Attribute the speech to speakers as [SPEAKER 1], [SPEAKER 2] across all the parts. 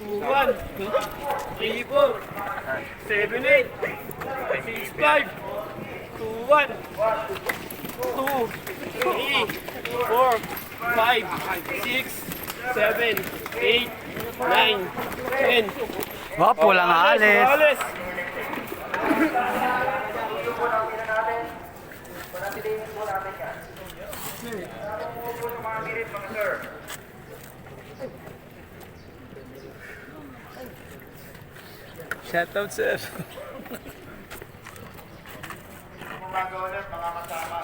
[SPEAKER 1] 1, 3, 4, 7, 8, 6, 5, 2, 1, 2, 3, 4, 5, 6, 7, 8, 9, 10.
[SPEAKER 2] Wap, walang alis.
[SPEAKER 1] Alis. Shout out, sir.
[SPEAKER 3] Umaga ulit mga kasama.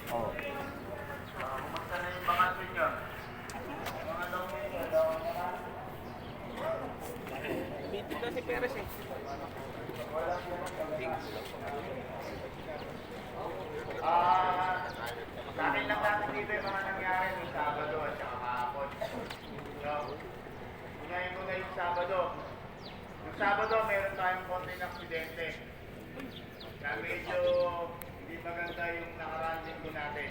[SPEAKER 3] Kumusta na yung bakasyon nyo? Mga daw
[SPEAKER 1] Dito na si Perez eh.
[SPEAKER 3] Sa akin lang natin dito yung mga nangyari yung Sabado at saka kahapon. So, unahin ko na yung Sabado. Yung Sabado, meron tayong konting aksidente. Kaya medyo hindi maganda yung nakarandin ko natin.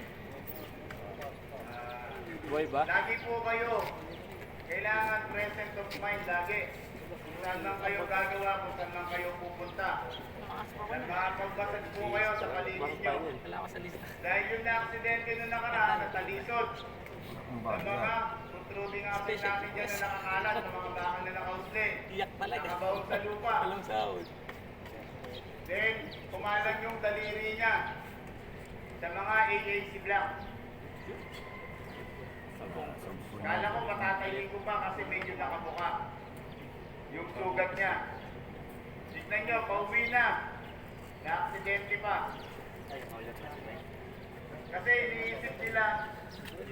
[SPEAKER 1] Boy ba?
[SPEAKER 3] Lagi po kayo, kailangan present of mind lagi. Kung saan man kayo gagawa, kung saan man kayo pupunta. At makapagbasag po kayo sa paligid nyo.
[SPEAKER 1] Wala ko sa lista.
[SPEAKER 3] Dahil yung na-aksidente nung nakaraan, natalisod. Ang mga protruding asin natin dyan na nakakalat, ng mga bakal na nakausli.
[SPEAKER 1] Iyak talaga.
[SPEAKER 3] Nakabahog sa lupa.
[SPEAKER 1] Walang sahod.
[SPEAKER 3] Then, kumalang yung daliri niya sa mga AAC block. Kala ko matatayling ko pa kasi medyo nakabuka yung sugat niya. Tignan nyo, pauwi na. Na-aksidente pa. Kasi iniisip nila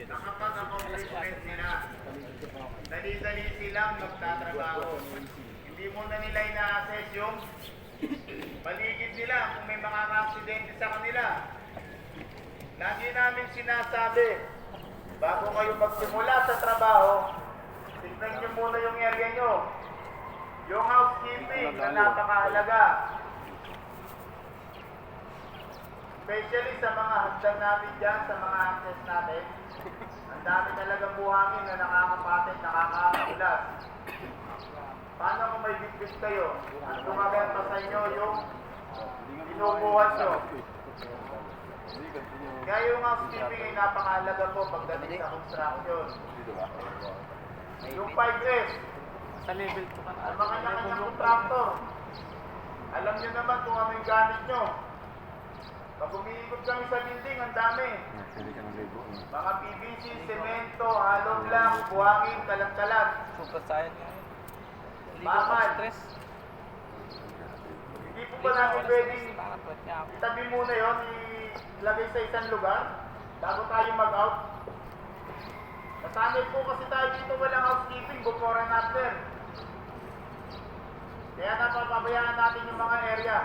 [SPEAKER 3] nakapag-accomplishment nila. Dali-dali silang magtatrabaho. Hindi muna nila ina-assess yung paligid nila kung may mga aksidente sa kanila. Lagi namin sinasabi, bago kayo magsimula sa trabaho, tignan nyo muna yung area nyo. Yung housekeeping na napakahalaga. Especially sa mga hagdan natin dyan, sa mga access natin. Ang dami talagang buhangin na nakakapatid, nakakaulas. Paano kung may bitbit kayo? Ang tumaganda sa inyo yung inubuhan nyo. Kaya yung housekeeping ay napakahalaga po pagdating sa construction. Yung 5S,
[SPEAKER 1] Sa level 2 ka na.
[SPEAKER 3] ang mga kanya-kanyang contractor. Alam nyo naman kung ano yung gamit nyo. Pag umiikot kami sa building, ang dami. Mga PVC, semento, hollow block, buhangin, kalat-kalat.
[SPEAKER 1] Super saiyan nga. Hindi ko
[SPEAKER 3] Bakal.
[SPEAKER 1] stress.
[SPEAKER 3] Hindi po ba natin pwedeng
[SPEAKER 1] Parang puwet niya ako.
[SPEAKER 3] itabi muna yun, ilagay sa isang lugar, bago tayo mag-out? Nasanay po kasi tayo dito walang housekeeping before and after. Kaya napapabayaan natin yung mga area.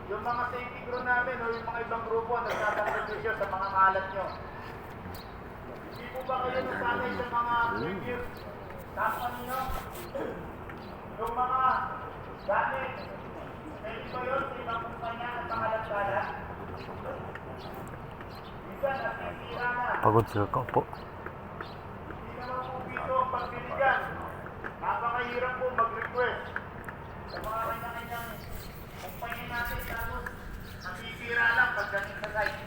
[SPEAKER 3] Yung mga safety crew namin o yung mga ibang grupo na nagsasacrifice sa mga kalat nyo. Hindi po ba kayo nasanay sa mga previous task nyo? Yung mga gamit, pwede ba yun sa ibang kumpanya at pangalat-galat? Minsan, nasisira na.
[SPEAKER 2] Pagod sila ka po.
[SPEAKER 3] Hindi naman po dito ang pagbibigyan. Napakahirap po mag-request sa mga kanya-kanyang kumpanya natin tapos nasisira lang pagdating sa site.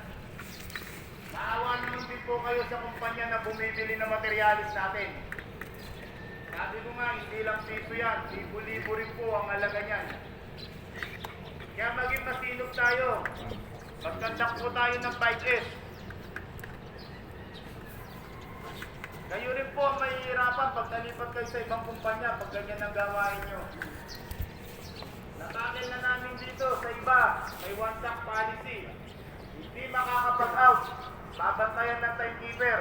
[SPEAKER 3] Maawa naman din po kayo sa kumpanya na bumibili ng materialis natin. Sabi ko nga, hindi lang piso yan, libo-libo rin po ang halaga niyan. Kaya maging masinop tayo. Magkandak po tayo ng 5S. Kayo rin po ang mahihirapan pag nalipat kayo sa ibang kumpanya pag ganyan ang gawain nyo. Natakil na namin dito sa iba, may one-stack policy. Hindi makakapag-out. Babantayan ng timekeeper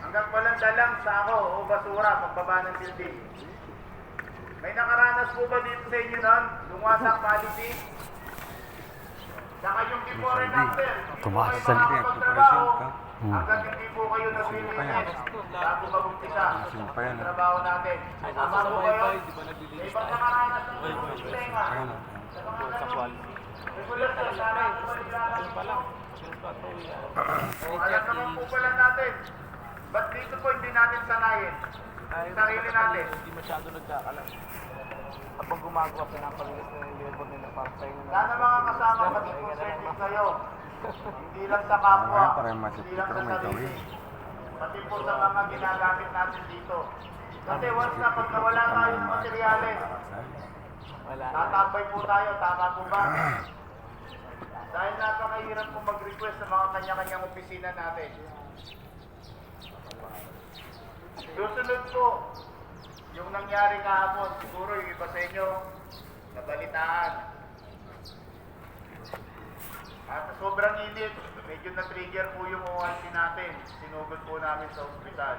[SPEAKER 3] hanggang walang dalang sako o basura pagbaba ng building. May nakaranas po ba dito sa inyo nun? Yung one-stack policy? Saka yung before and after, hindi po kayo makakapagtrabaho hanggang hindi po kayo nag-release bago mag-umpisa ang trabaho natin. Tama po kayo? May ibang nakaranas ng mga sistema sa mga ganun. Regular sana po malilakan nyo. Alam naman po pala natin, ba't dito po hindi natin sanayin? sarili natin.
[SPEAKER 1] Hindi masyado nagkakalam. Kapag gumagawa, pinapalinis na yung labor nila para sa inyo.
[SPEAKER 3] Sana mga kasama, maging consensus kayo. Hindi lang sa kapwa, hindi lang sa sarili. Pati po sa mga ginagamit natin dito. Kasi once na pag nawala tayo ng materyales,
[SPEAKER 1] Wala.
[SPEAKER 3] tatambay po tayo, tama po ba? Dahil napakahirap po mag-request sa mga kanya-kanyang opisina natin. Susunod po, yung nangyari kahapon, siguro yung iba sa inyo, nabalitaan. At sa sobrang init, medyo na-trigger po yung OIC natin. Sinugod po namin sa ospital.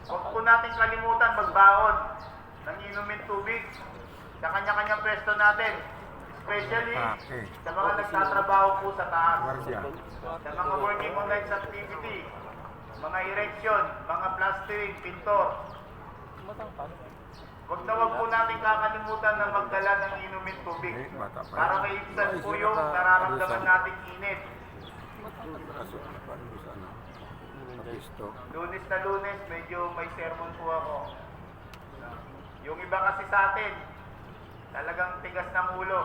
[SPEAKER 3] Huwag po natin kalimutan magbaon ng inumin tubig sa kanya-kanyang pwesto natin. Especially sa mga nagtatrabaho po sa taas. Sa mga working on nights activity, mga erection, mga plastering, pintor. Huwag na huwag po natin kakalimutan na magdala ng inumin tubig. Para maibsan po yung nararamdaman nating init. Lunes na Lunes, medyo may sermon po ako. Yung iba kasi sa atin, talagang tigas ng ulo.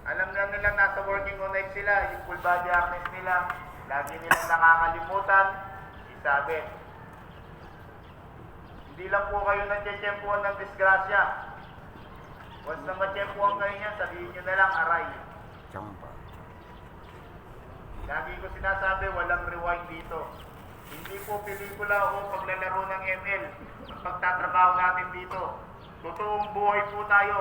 [SPEAKER 3] Alam na nilang nasa working on night sila, yung full body harness nila, lagi nilang nakakalimutan, isabit. Hindi lang po kayo nagtiyempuhan ng disgrasya. Once na matiyempuhan kayo niyan, sabihin nyo na lang, aray. Lagi ko sinasabi, walang rewind dito. Hindi po pelikula o paglalaro ng ML ang pagtatrabaho natin dito. Totoong buhay po tayo.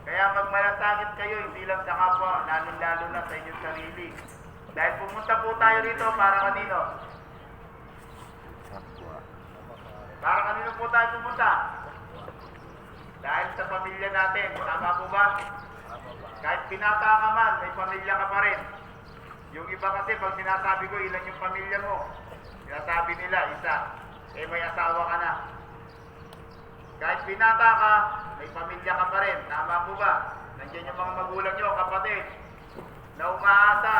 [SPEAKER 3] Kaya magmalasakit kayo, hindi lang sa kapwa, lalo-lalo na sa inyong sarili. Dahil pumunta po tayo rito para kanino? Para kanino po tayo pumunta? Dahil sa pamilya natin, tama po ba? Kahit pinata ka man, may pamilya ka pa rin. Yung iba kasi, pag sinasabi ko ilan yung pamilya mo, sinasabi nila, isa. Eh may asawa ka na. Kahit binata ka, may pamilya ka pa rin. Tama po ba? Nandiyan yung mga magulang nyo, kapatid, na umaasa,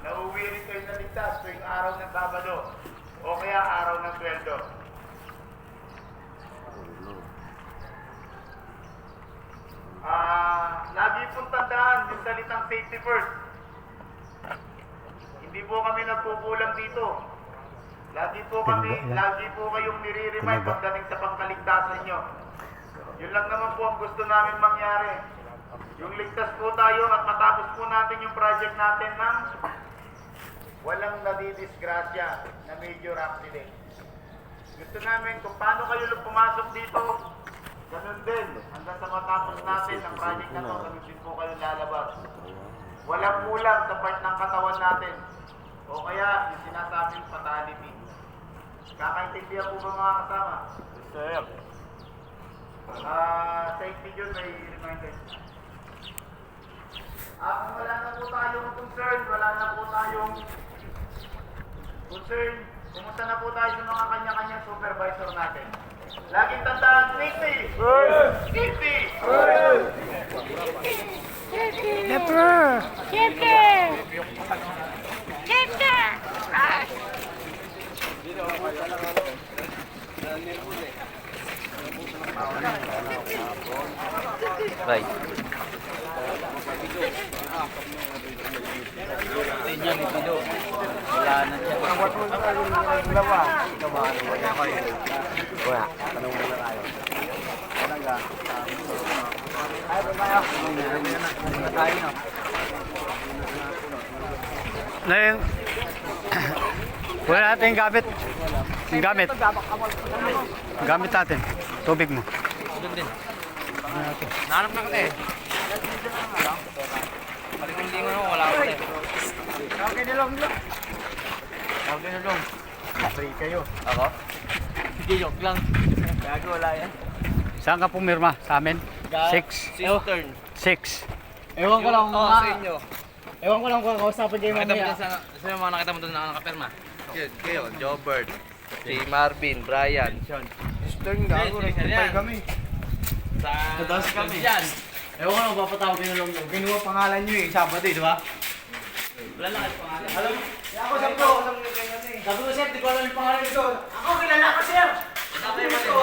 [SPEAKER 3] na uuwi rin kayo na ligtas tuwing araw ng Sabado o kaya araw ng sweldo. Lagi pong tandaan yung salitang safety first. Hindi po kami nagkukulang dito. Lagi po kayong nire-remind pagdating sa pangkaligtasan nyo. Yun lang naman po ang gusto namin mangyari. Yung ligtas po tayo at matapos po natin yung project natin ng walang nadidisgrasya na major accident. Gusto namin kung paano kayo pumasok dito, ganun din. Hanggang sa matapos natin ang project na to, ganun din po kayo lalabas. Walang kulang sa part ng katawan natin. O kaya yung sinasabing fatality. Kakaintindihan po ba mga kasama?
[SPEAKER 1] Sir.
[SPEAKER 3] Safety yun, may reminder. Kung wala na po tayong concern, kumusta na po tayo sa mga kanya-kanyang supervisor natin? Laging tandaan, safety! Safety!
[SPEAKER 2] Right. Wala na siya. Na yung wala natin yung gamit. Yung gamit. Gamit natin. Tubig mo.
[SPEAKER 1] Doon din. Nahanap na kasi. Palingon-lingon ako, wala ako eh.
[SPEAKER 3] Okay na lang.
[SPEAKER 1] Okay na lang.
[SPEAKER 3] Free kayo.
[SPEAKER 1] Ako? Hindi, joke lang. Gago, wala yan.
[SPEAKER 2] Saan ka pumirma? Sa amin? 6.
[SPEAKER 1] Cistern.
[SPEAKER 2] 6.
[SPEAKER 4] Ewan ko lang kung
[SPEAKER 1] Oo, sa inyo.
[SPEAKER 4] Ewan ko lang kung kausapin kayo
[SPEAKER 1] Nakita mo
[SPEAKER 4] mamaya.
[SPEAKER 1] dyan sa mga nakita mo doon na nakapirma. Kayo, Jobert, si Marvin, Brian, Sean.
[SPEAKER 3] Eastern
[SPEAKER 1] gago, nagtupay
[SPEAKER 3] kami.
[SPEAKER 1] Sa
[SPEAKER 4] taas kami.
[SPEAKER 1] Yan.
[SPEAKER 4] Ewan ko lang papatawag kayo nung kinuha pangalan nyo eh, Sabado eh, di ba?
[SPEAKER 1] Wala lang kayo pangalan.
[SPEAKER 4] Alam mo, Sabi ko, sir, di ko alam yung pangalan nito. Ako, kilala ko, sir.
[SPEAKER 1] Sabi mo,